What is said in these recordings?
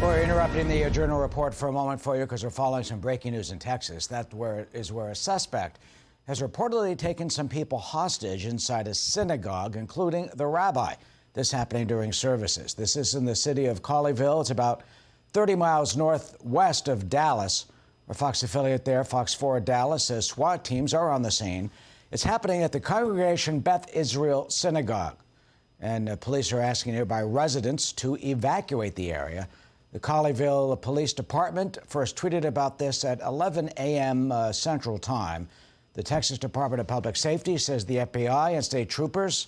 We're interrupting the Journal Report for a moment for you because we're following some breaking news in Texas. That is where a suspect has reportedly taken some people hostage inside a synagogue, including the rabbi. This happening during services. This is in the city of Colleyville. It's about 30 miles northwest of Dallas. Our Fox affiliate there, Fox 4 Dallas, says SWAT teams are on the scene. It's happening at the Congregation Beth Israel Synagogue. And police are asking nearby residents to evacuate the area. The Colleyville Police Department first tweeted about this at 11 a.m. Central Time. The Texas Department of Public Safety says the FBI and state troopers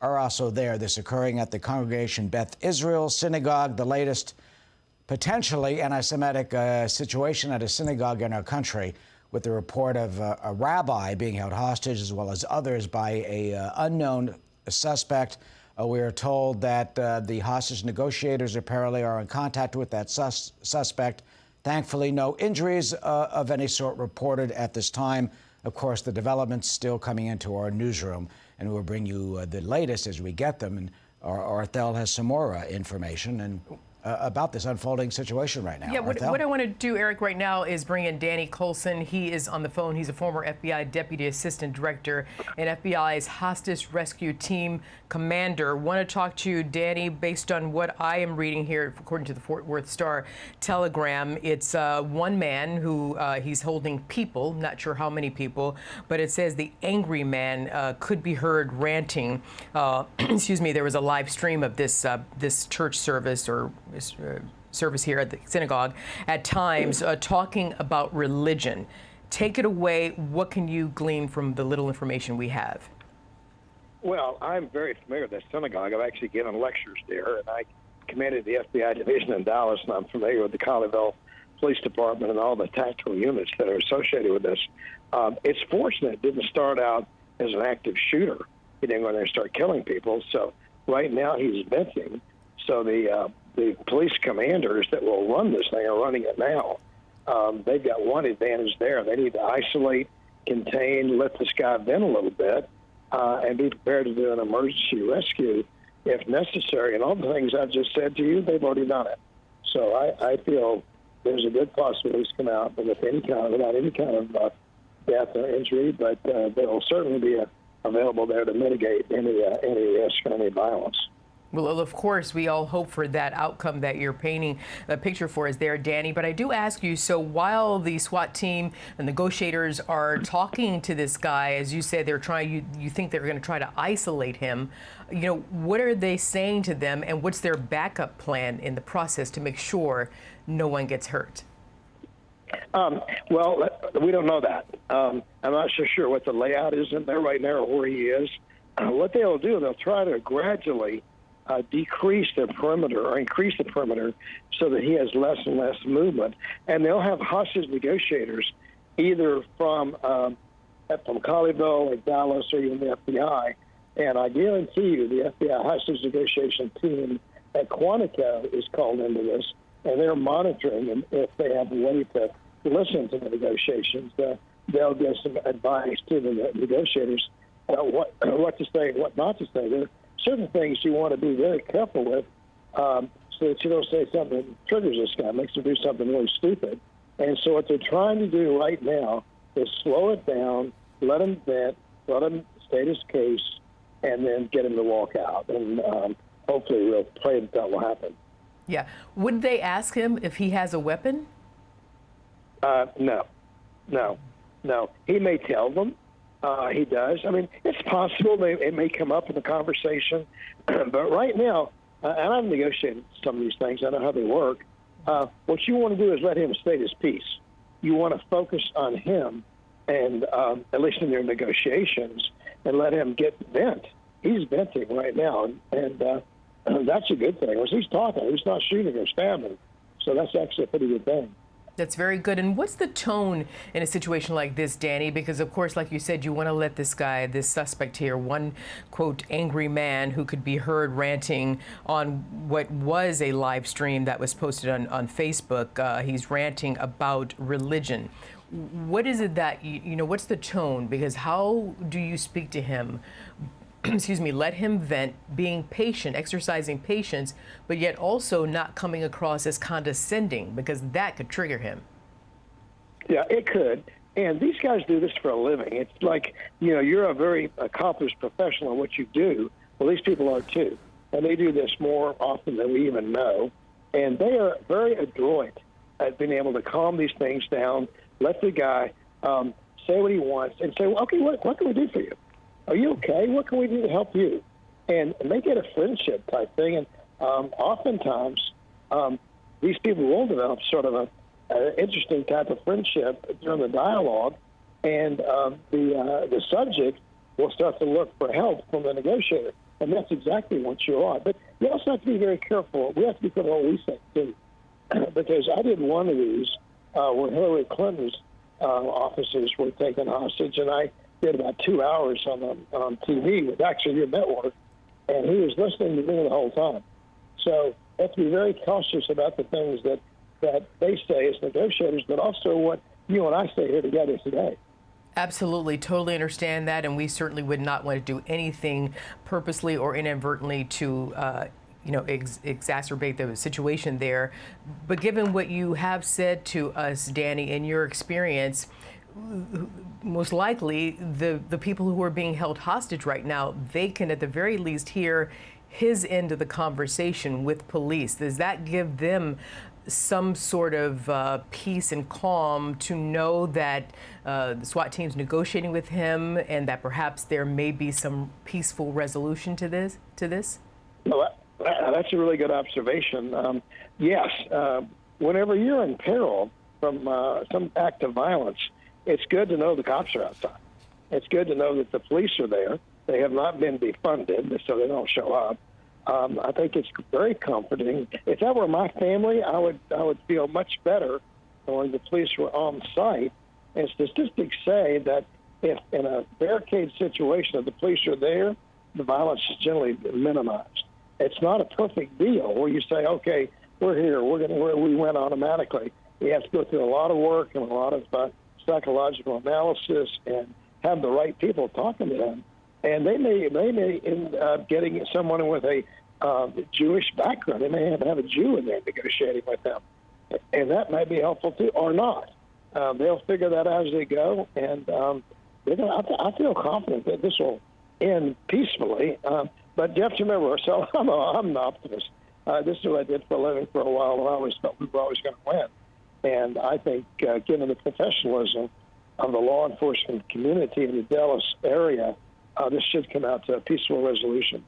are also there. This occurring at the Congregation Beth Israel Synagogue, the latest potentially anti-Semitic situation at a synagogue in our country, with the report of a rabbi being held hostage as well as others by a unknown suspect. We are told that the hostage negotiators apparently are in contact with that suspect. Thankfully, no injuries of any sort reported at this time. Of course, the developments still coming into our newsroom, and we'll bring you the latest as we get them. And Arthel has some more information and about this unfolding situation right now. Yeah, what I want to do, Eric, right now is bring in Danny Colson. He is on the phone. He's a former FBI Deputy Assistant Director and FBI's Hostage Rescue Team Commander. Want to talk to you, Danny, based on what I am reading here, according to the Fort Worth Star-Telegram. It's one man who he's holding people, not sure how many people, but it says the angry man could be heard ranting. Excuse me, there was a live stream of this church service or service here at the synagogue at times talking about religion. Take it away. What can you glean from the little information we have? Well, I'm very familiar with that synagogue. I've actually given lectures there, and I commanded the FBI division in Dallas, and I'm familiar with the Colleyville Police Department and all the tactical units that are associated with this. It's fortunate it didn't start out as an active shooter. He didn't go in there and start killing people. So right now he's venting. So the police commanders that will run this thing are running it now. They've got one advantage there. They need to isolate, contain, let this guy vent a little bit, and be prepared to do an emergency rescue if necessary. And all the things I just said to you, they've already done it. So I feel there's a good possibility to come out without any kind of death or injury, but they'll certainly be available there to mitigate any risk and any violence. Well, of course, we all hope for that outcome that you're painting a picture for us there, Danny. But I do ask you, so while the SWAT team and negotiators are talking to this guy, as you said, they're trying, you think they're going to try to isolate him. You know, what are they saying to them, and what's their backup plan in the process to make sure no one gets hurt? Well, we don't know that. I'm not so sure what the layout is in there right now or where he is. What they'll do, they'll try to gradually decrease the perimeter or increase the perimeter so that he has less and less movement. And they'll have hostage negotiators either from Colleyville or Dallas or even the FBI. And I guarantee you the FBI hostage negotiation team at Quantico is called into this, and they're monitoring. And if they have a way to listen to the negotiations, they'll give some advice to the negotiators about what to say and what not to say. There are certain things you want to be very careful with so that you don't say something that triggers this guy, makes him do something really stupid. And so what they're trying to do right now is slow it down, let him vent, let him state his case, and then get him to walk out. And hopefully we'll pray that will happen. Yeah. Would they ask him if he has a weapon? No. He may tell them. He does. I mean, it's possible it may come up in the conversation. But right now, and I've negotiated some of these things. I know how they work. What you want to do is let him state his piece. You want to focus on him, and at least in your negotiations, and let him vent. He's venting right now, and that's a good thing. As he's talking, he's not shooting or stabbing. So that's actually a pretty good thing. That's very good. And what's the tone in a situation like this, Danny? Because, of course, like you said, you want to let this guy, this suspect here, one, quote, angry man who could be heard ranting on what was a live stream that was posted on Facebook. He's ranting about religion. What is it that, you know, what's the tone? Because how do you speak to him excuse me, let him vent, being patient, exercising patience, but yet also not coming across as condescending, because that could trigger him. Yeah, it could. And these guys do this for a living. It's like, you're a very accomplished professional in what you do. Well, these people are too. And they do this more often than we even know. And they are very adroit at being able to calm these things down, let the guy say what he wants, and say, well, okay, what can we do for you? Are you okay? What can we do to help you? And make it a friendship type thing. And oftentimes, these people will develop sort of an interesting type of friendship during the dialogue, and the subject will start to look for help from the negotiator. And that's exactly what you are. But you also have to be very careful. We have to be careful what we say, too. Because I did one of these where Hillary Clinton's officers were taken hostage, and I did about 2 hours on TV with actually your network, and he was listening to me the whole time. So you have to be very cautious about the things that they say as negotiators, but also what you and I say here together today. Absolutely, totally understand that, and we certainly would not want to do anything purposely or inadvertently to exacerbate the situation there. But given what you have said to us, Danny, in your experience, most likely the people who are being held hostage right now, they can at the very least hear his end of the conversation with police. Does that give them some sort of peace and calm to know that the SWAT team's negotiating with him, and that perhaps there may be some peaceful resolution to this? Well, that's a really good observation. Yes, whenever you're in peril from some act of violence, it's good to know the cops are outside. It's good to know that the police are there. They have not been defunded, so they don't show up. I think it's very comforting. If that were my family, I would feel much better when the police were on site. And statistics say that if in a barricade situation, if the police are there, the violence is generally minimized. It's not a perfect deal where you say, okay, we're here, we win automatically. We have to go through a lot of work and a lot of psychological analysis and have the right people talking to them. And they may end up getting someone with a Jewish background. They may have a Jew in there negotiating with them. And that might be helpful too, or not. They'll figure that out as they go. And I feel confident that this will end peacefully. But you have to remember, so I'm an optimist. This is what I did for a living for a while, and I always felt we were always going to win. And I think given the professionalism of the law enforcement community in the Dallas area, this should come out to a peaceful resolution.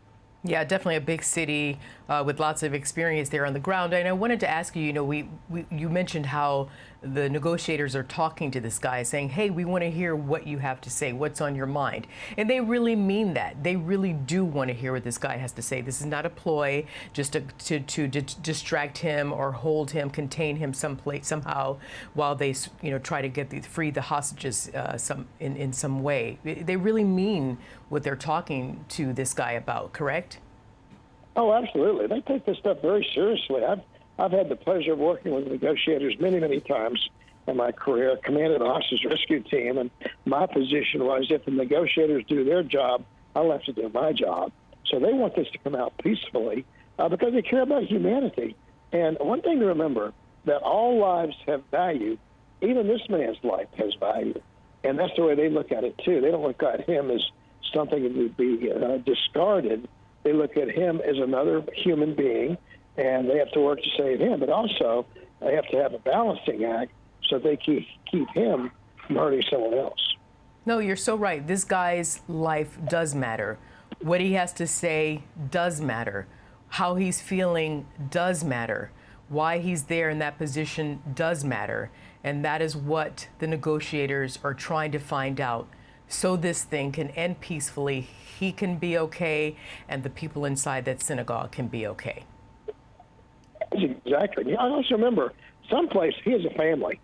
Yeah, definitely a big city with lots of experience there on the ground. And I wanted to ask you, you mentioned how the negotiators are talking to this guy saying, hey, we want to hear what you have to say, what's on your mind. And they really mean that. They really do want to hear what this guy has to say. This is not a ploy just to distract him or hold him, contain him somehow while they try to free the hostages in some way. They really mean what they're talking to this guy about, correct? Oh, absolutely. They take this stuff very seriously. I've had the pleasure of working with negotiators many, many times in my career, commanded a hostage rescue team, and my position was if the negotiators do their job, I'll have to do my job. So they want this to come out peacefully because they care about humanity. And one thing to remember, that all lives have value. Even this man's life has value. And that's the way they look at it, too. They don't look at him as something that would be discarded. They look at him as another human being, and they have to work to save him. But also, they have to have a balancing act so they keep him from hurting someone else. No, you're so right. This guy's life does matter. What he has to say does matter. How he's feeling does matter. Why he's there in that position does matter. And that is what the negotiators are trying to find out. So this thing can end peacefully, he can be okay, and the people inside that synagogue can be okay. Exactly. I also remember someplace he has a family.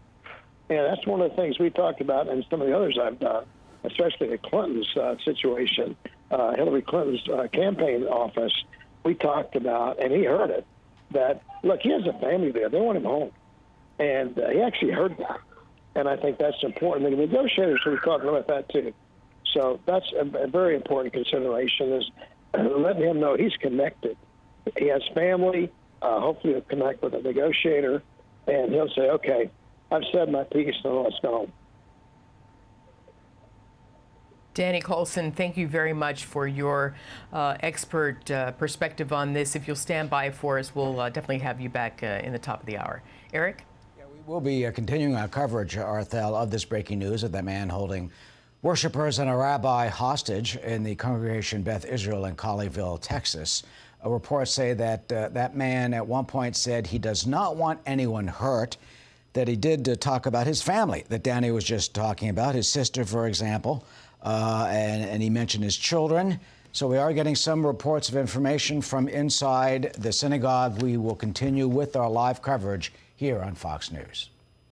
And that's one of the things we talked about and some of the others I've done, especially the Clinton's situation, Hillary Clinton's campaign office. We talked about, and he heard it, that, look, he has a family there. They want him home. And he actually heard that. And I think that's important. The negotiators were talking about that, too. So that's a very important consideration, is letting him know he's connected. He has family. Hopefully he'll connect with a negotiator, and he'll say, okay, I've said my piece, and let's go home. Danny Coulson, thank you very much for your expert perspective on this. If you'll stand by for us, we'll definitely have you back in the top of the hour. Eric? Yeah, we will be continuing our coverage, Arthel, of this breaking news of that man holding worshipers and a rabbi hostage in the congregation Beth Israel in Colleyville, Texas. Reports say that that man at one point said he does not want anyone hurt, that he did talk about his family that Danny was just talking about, his sister, for example, and he mentioned his children. So we are getting some reports of information from inside the synagogue. We will continue with our live coverage here on Fox News.